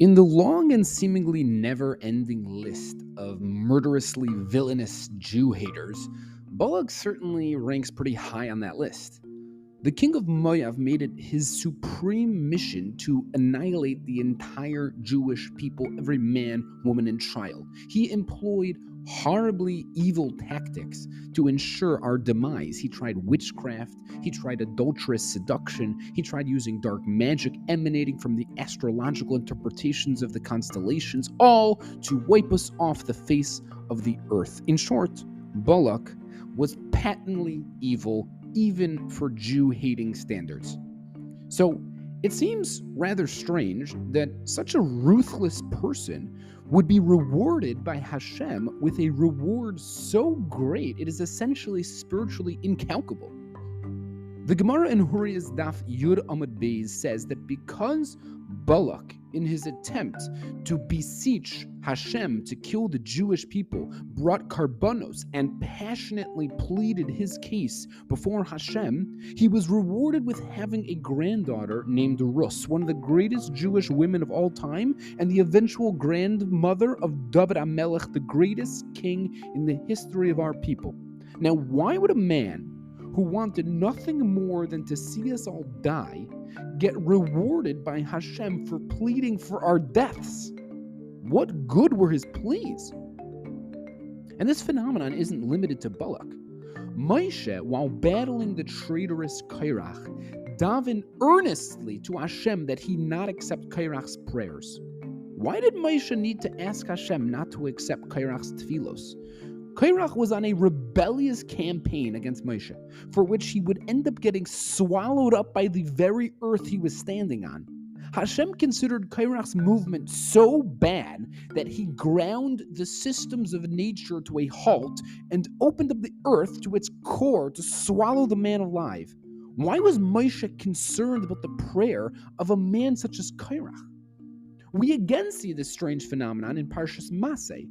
In the long and seemingly never-ending list of murderously villainous Jew haters, Balak certainly ranks pretty high on that list. The king of Moav made it his supreme mission to annihilate the entire Jewish people, every man, woman, and child. He employed horribly evil tactics to ensure our demise. He tried witchcraft, he tried adulterous seduction, he tried using dark magic emanating from the astrological interpretations of the constellations, all to wipe us off the face of the earth. In short, Balak was patently evil, even for Jew-hating standards. So it seems rather strange that such a ruthless person would be rewarded by Hashem with a reward so great it is essentially spiritually incalculable. The Gemara in Hurriya's Daf Yud Amud Beis says that because Balak, in his attempt to beseech Hashem to kill the Jewish people, brought karbanos and passionately pleaded his case before Hashem, he was rewarded with having a granddaughter named Rus, one of the greatest Jewish women of all time, and the eventual grandmother of Dovid Hamelech, the greatest king in the history of our people. Now, why would a man who wanted nothing more than to see us all die get rewarded by Hashem for pleading for our deaths? What good were his pleas? And this phenomenon isn't limited to Balak. Moshe, while battling the traitorous Kairach, davened earnestly to Hashem that he not accept Kairach's prayers. Why did Moshe need to ask Hashem not to accept Kairach's tefillos? Kairach was on a rebellious campaign against Moshe, for which he would end up getting swallowed up by the very earth he was standing on. Hashem considered Kairach's movement so bad that he ground the systems of nature to a halt and opened up the earth to its core to swallow the man alive. Why was Moshe concerned about the prayer of a man such as Kairach? We again see this strange phenomenon in Parshas Maseh.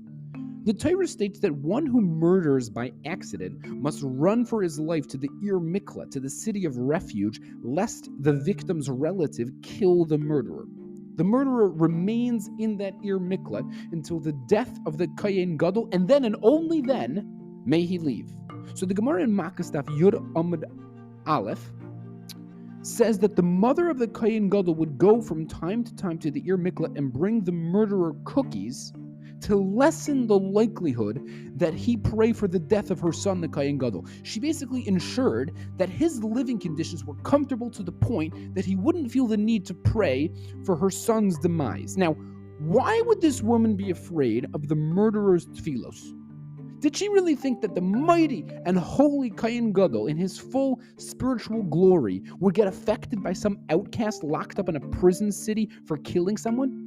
The Torah states that one who murders by accident must run for his life to the Ir Mikla, to the city of refuge, lest the victim's relative kill the murderer. The murderer remains in that Ir Mikla until the death of the Kohen Gadol, and then and only then may he leave. So the Gemara in Makkos Daf Yud Amud Aleph says that the mother of the Kohen Gadol would go from time to time to the Ir Mikla and bring the murderer cookies to lessen the likelihood that he pray for the death of her son, the Kohen Gadol. She basically ensured that his living conditions were comfortable to the point that he wouldn't feel the need to pray for her son's demise. Now, why would this woman be afraid of the murderer's tefillos? Did she really think that the mighty and holy Kohen Gadol, in his full spiritual glory, would get affected by some outcast locked up in a prison city for killing someone?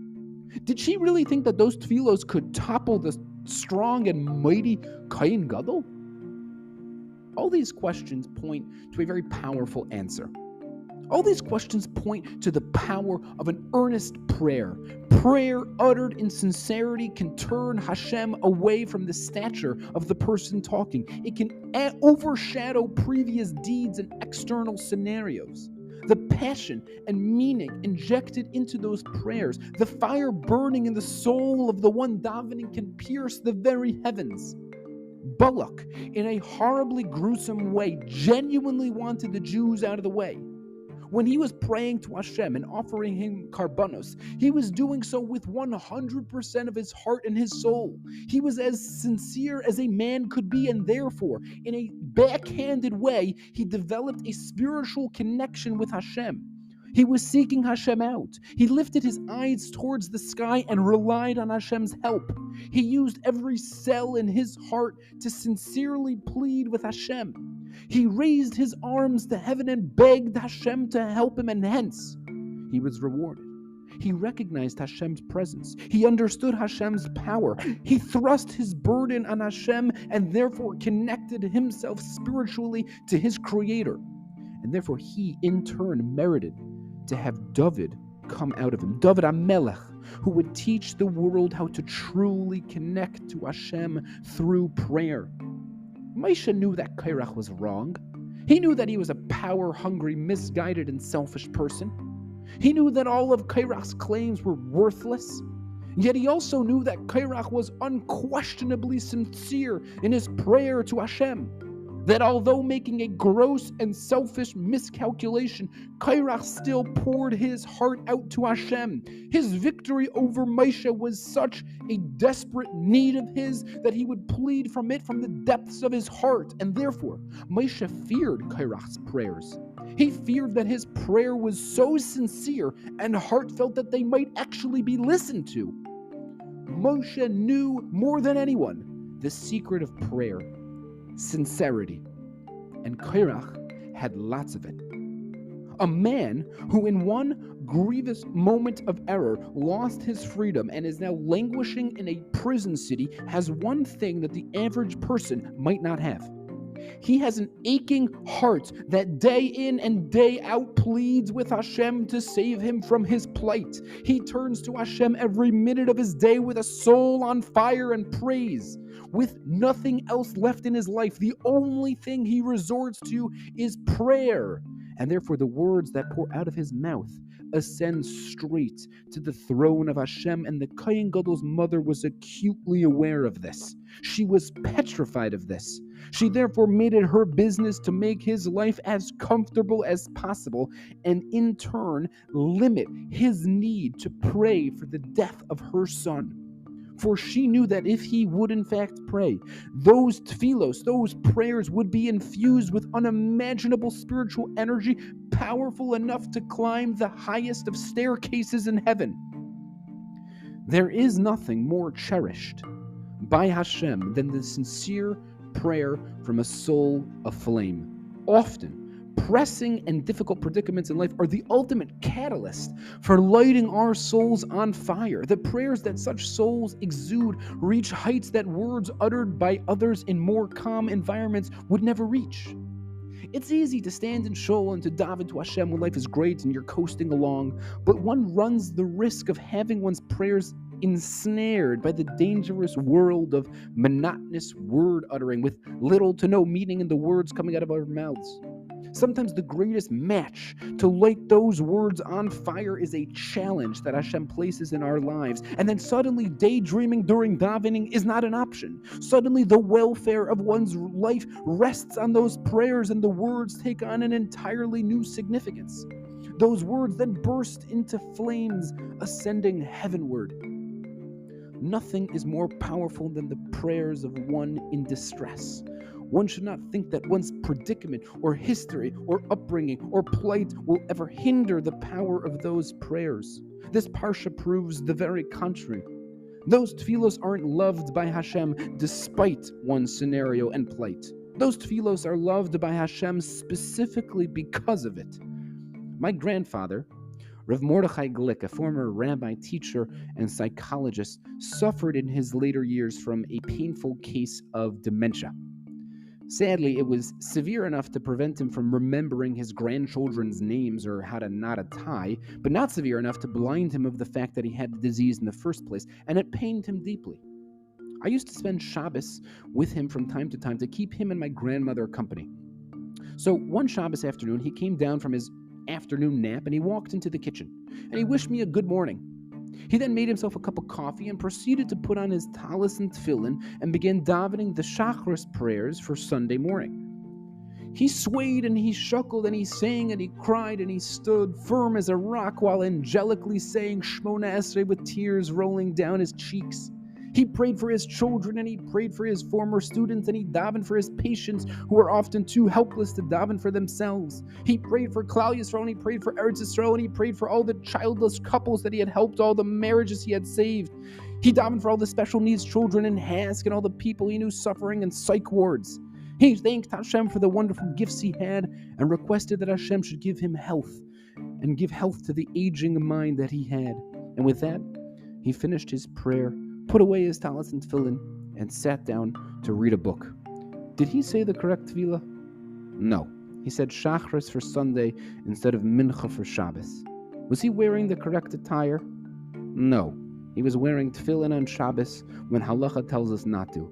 Did she really think that those tefillos could topple the strong and mighty Kohen Gadol? All these questions point to a very powerful answer. All these questions point to the power of an earnest prayer. Prayer uttered in sincerity can turn Hashem away from the stature of the person talking. It can overshadow previous deeds and external scenarios. The passion and meaning injected into those prayers, the fire burning in the soul of the one davening can pierce the very heavens. Balak, in a horribly gruesome way, genuinely wanted the Jews out of the way. When he was praying to Hashem and offering him karbanos, he was doing so with 100% of his heart and his soul. He was as sincere as a man could be, and therefore, in a backhanded way, he developed a spiritual connection with Hashem. He was seeking Hashem out. He lifted his eyes towards the sky and relied on Hashem's help. He used every cell in his heart to sincerely plead with Hashem. He raised his arms to heaven and begged Hashem to help him, and hence he was rewarded. He recognized Hashem's presence. He understood Hashem's power. He thrust his burden on Hashem and therefore connected himself spiritually to his Creator. And therefore he in turn merited to have Dovid come out of him. Dovid Hamelech, who would teach the world how to truly connect to Hashem through prayer. Moshe knew that Kairach was wrong. He knew that he was a power-hungry, misguided, and selfish person. He knew that all of Korach's claims were worthless. Yet he also knew that Korach was unquestionably sincere in his prayer to Hashem. That although making a gross and selfish miscalculation, Korach still poured his heart out to Hashem. His victory over Moshe was such a desperate need of his that he would plead from the depths of his heart, and therefore Moshe feared Korach's prayers. He feared that his prayer was so sincere and heartfelt that they might actually be listened to. Moshe knew more than anyone the secret of prayer: sincerity, and Korach had lots of it. A man who in one grievous moment of error lost his freedom and is now languishing in a prison city has one thing that the average person might not have. He has an aching heart that day in and day out pleads with Hashem to save him from his plight. He turns to Hashem every minute of his day with a soul on fire and praise. With nothing else left in his life, the only thing he resorts to is prayer. And therefore the words that pour out of his mouth ascend straight to the throne of Hashem, and the Kohen Gadol's mother was acutely aware of this. She was petrified of this. She therefore made it her business to make his life as comfortable as possible, and in turn limit his need to pray for the death of her son. For she knew that if he would in fact pray, those tefillos, those prayers would be infused with unimaginable spiritual energy, powerful enough to climb the highest of staircases in heaven. There is nothing more cherished by Hashem than the sincere prayer from a soul aflame. Often, pressing and difficult predicaments in life are the ultimate catalyst for lighting our souls on fire. The prayers that such souls exude reach heights that words uttered by others in more calm environments would never reach. It's easy to stand in shul and to daven to Hashem when life is great and you're coasting along, but one runs the risk of having one's prayers ensnared by the dangerous world of monotonous word uttering with little to no meaning in the words coming out of our mouths. Sometimes the greatest match to light those words on fire is a challenge that Hashem places in our lives, and then suddenly daydreaming during davening is not an option. Suddenly the welfare of one's life rests on those prayers, and the words take on an entirely new significance. Those words then burst into flames ascending heavenward. Nothing is more powerful than the prayers of one in distress. One should not think that one's predicament or history or upbringing or plight will ever hinder the power of those prayers. This parsha proves the very contrary. Those tefillos aren't loved by Hashem despite one's scenario and plight. Those tefillos are loved by Hashem specifically because of it. My grandfather, Rav Mordechai Glick, a former rabbi, teacher, and psychologist, suffered in his later years from a painful case of dementia. Sadly, it was severe enough to prevent him from remembering his grandchildren's names or how to knot a tie, but not severe enough to blind him of the fact that he had the disease in the first place, and it pained him deeply. I used to spend Shabbos with him from time to time to keep him and my grandmother company. So one Shabbos afternoon, he came down from his afternoon nap and he walked into the kitchen, and he wished me a good morning. He then made himself a cup of coffee and proceeded to put on his talis and tefillin and began davening the Shacharis prayers for Sunday morning. He swayed and he shuckled and he sang and he cried and he stood firm as a rock while angelically saying Shmona Esrei with tears rolling down his cheeks. He prayed for his children and he prayed for his former students and he davened for his patients who are often too helpless to daven for themselves. He prayed for Klal Yisrael and he prayed for Eretz Yisrael and he prayed for all the childless couples that he had helped, all the marriages he had saved. He davened for all the special needs children in Hask and all the people he knew suffering in psych wards. He thanked Hashem for the wonderful gifts he had and requested that Hashem should give him health and give health to the aging mind that he had. And with that, he finished his prayer, put away his talis and tefillin, and sat down to read a book. Did he say the correct tefillah? No. He said Shacharis for Sunday instead of Mincha for Shabbos. Was he wearing the correct attire? No. He was wearing tefillin on Shabbos when halacha tells us not to.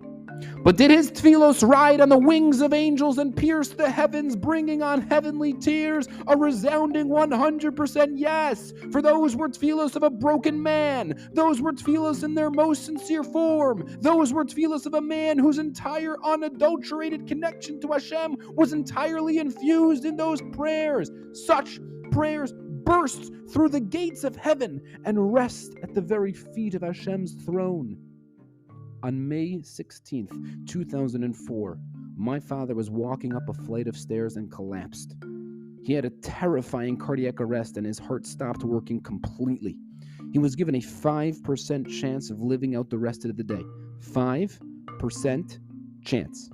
But did his tefillos ride on the wings of angels and pierce the heavens, bringing on heavenly tears? A resounding 100% yes, for those were tefillos of a broken man. Those were tefillos in their most sincere form. Those were tefillos of a man whose entire unadulterated connection to Hashem was entirely infused in those prayers. Such prayers burst through the gates of heaven and rest at the very feet of Hashem's throne. On May 16th, 2004, my father was walking up a flight of stairs and collapsed. He had a terrifying cardiac arrest and his heart stopped working completely. He was given a 5% chance of living out the rest of the day. 5% chance.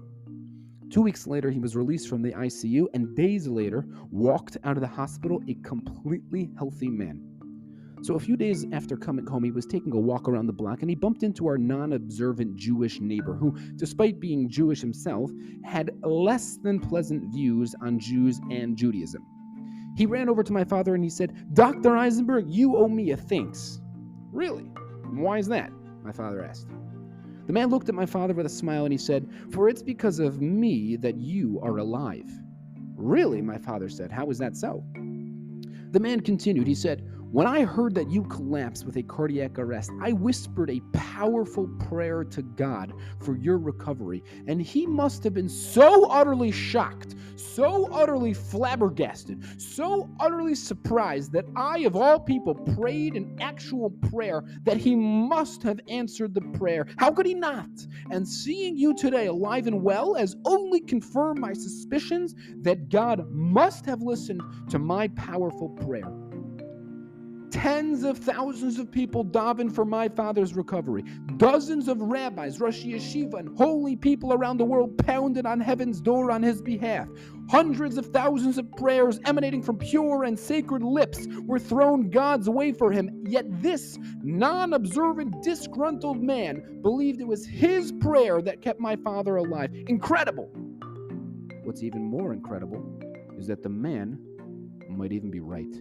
2 weeks later, he was released from the ICU and days later walked out of the hospital a completely healthy man. So a few days after coming home, he was taking a walk around the block and he bumped into our non-observant Jewish neighbor who, despite being Jewish himself, had less than pleasant views on Jews and Judaism. He ran over to my father and he said, "Dr. Eisenberg, you owe me a thanks." "Really? Why is that?" my father asked. The man looked at my father with a smile and he said, "For it's because of me that you are alive." "Really?" my father said. "How is that so?" The man continued. He said, "When I heard that you collapsed with a cardiac arrest, I whispered a powerful prayer to God for your recovery, and he must have been so utterly shocked, so utterly flabbergasted, so utterly surprised that I, of all people, prayed an actual prayer that he must have answered the prayer. How could he not? And seeing you today alive and well has only confirmed my suspicions that God must have listened to my powerful prayer." Tens of thousands of people daven for my father's recovery. Dozens of rabbis, Rosh Yeshiva, and holy people around the world pounded on heaven's door on his behalf. Hundreds of thousands of prayers emanating from pure and sacred lips were thrown God's way for him. Yet this non-observant, disgruntled man believed it was his prayer that kept my father alive. Incredible! What's even more incredible is that the man might even be right.